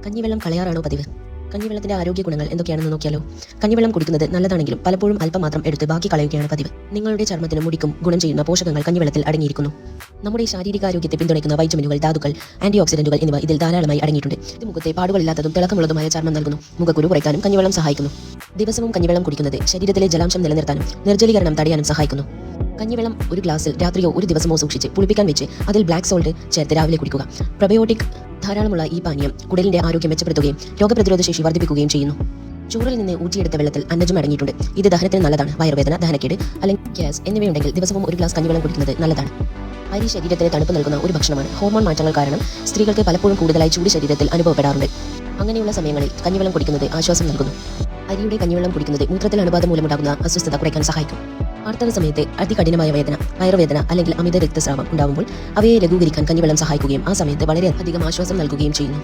കഞ്ഞിവെള്ളം കളയാറാണോ പതിവ്? കഞ്ഞിവെള്ളത്തിന്റെ ആരോഗ്യ ഗുണങ്ങൾ എന്തൊക്കെയാണെന്ന് നോക്കിയാലോ. കഞ്ഞിവെള്ളം കുടിക്കുന്നത് നല്ലതാണെങ്കിലും പലപ്പോഴും അല്പം മാത്രം എടുത്ത് ബാക്കി കളയുകയാണ് പതിവ്. നിങ്ങളുടെ ചർമ്മത്തിനും മുടിക്കും ഗുണം ചെയ്യുന്ന പോഷകങ്ങൾ കഞ്ഞിവെള്ളത്തിൽ അടങ്ങിയിരിക്കുന്നു. നമ്മുടെ ശാരീരികാരോഗ്യത്തെ പിന്തുണയ്ക്കുന്ന വൈറ്റമിനുകൾ, ധാതുക്കൾ, ആന്റി ഓക്സിഡന്റുകൾ എന്നിവ ഇതിൽ ധാരാളമായി അടങ്ങിയിട്ടുണ്ട്. ഇത് മുഖത്തെ പാടുകളില്ലാത്തതും തിളക്കമുള്ളതുമായ ചർമ്മം നൽകുന്നു. മുഖക്കുരു കുറയ്ക്കാനും കഞ്ഞിവെള്ളം സഹായിക്കുന്നു. ദിവസവും കഞ്ഞിവെള്ളം കുടിക്കുന്നത് ശരീരത്തിലെ ജലാംശം നിലനിർത്താനും നിർജ്ജലീകരണം തടയാനും സഹായിക്കുന്നു. കഞ്ഞിവെള്ളം ഒരു ഗ്ലാസ്സിൽ രാത്രിയോ ഒരു ദിവസമോ സൂക്ഷിച്ച് പുളിപ്പിക്കാൻ വെച്ച് അതിൽ ബ്ലാക്ക് സോൾട്ട് ചേർത്ത് രാവിലെ കുടിക്കുക. പ്രബയോട്ടിക് ധാരാളമുള്ള ഈ പാനീയം കുടലിന്റെ ആരോഗ്യം മെച്ചപ്പെടുത്തുകയും രോഗപ്രതിരോധ ശേഷി വർദ്ധിപ്പിക്കുകയും ചെയ്യുന്നു. ചോറിൽ നിന്ന് ഊറ്റിയെടുത്ത വെള്ളത്തിൽ അന്നജം അടങ്ങിയിട്ടുണ്ട്. ഇത് ദഹനത്തിന് നല്ലതാണ്. വയറുവേദന, ദഹനക്കേട് അല്ലെങ്കിൽ ഗ്യാസ് എന്നിവയുണ്ടെങ്കിൽ ദിവസവും ഒരു ഗ്ലാസ് കഞ്ഞിവെള്ളം കുടിക്കുന്നത് നല്ലതാണ്. അരി ശരീരത്തിന് തണുപ്പ് നൽകുന്ന ഒരു ഭക്ഷണമാണ്. ഹോർമോൺ മാറ്റങ്ങൾ കാരണം സ്ത്രീകൾക്ക് പലപ്പോഴും കൂടുതലായി ചൂട് ശരീരത്തിൽ അനുഭവപ്പെടാറുണ്ട്. അങ്ങനെയുള്ള സമയങ്ങളിൽ കഞ്ഞിവെള്ളം കുടിക്കുന്നത് ആശ്വാസം നൽകുന്നു. അരിയുടെ കഞ്ഞിവെള്ളം കുടിക്കുന്നത് മൂത്രത്തിൽ അണുബാധ മൂലമുണ്ടാകുന്ന അസ്വസ്ഥത കുറയ്ക്കാൻ സഹായിക്കും. ആർത്തവ സമയത്ത് അതികഠിനമായ വേദന, വയറുവേദന അല്ലെങ്കിൽ അമിത രക്തസ്രാവം ഉണ്ടാകുമ്പോൾ അവയെ ലഘൂകരിക്കാൻ കഞ്ഞിവെള്ളം സഹായിക്കുകയും ആ സമയത്ത് വളരെയധികം ആശ്വാസം നൽകുകയും ചെയ്യുന്നു.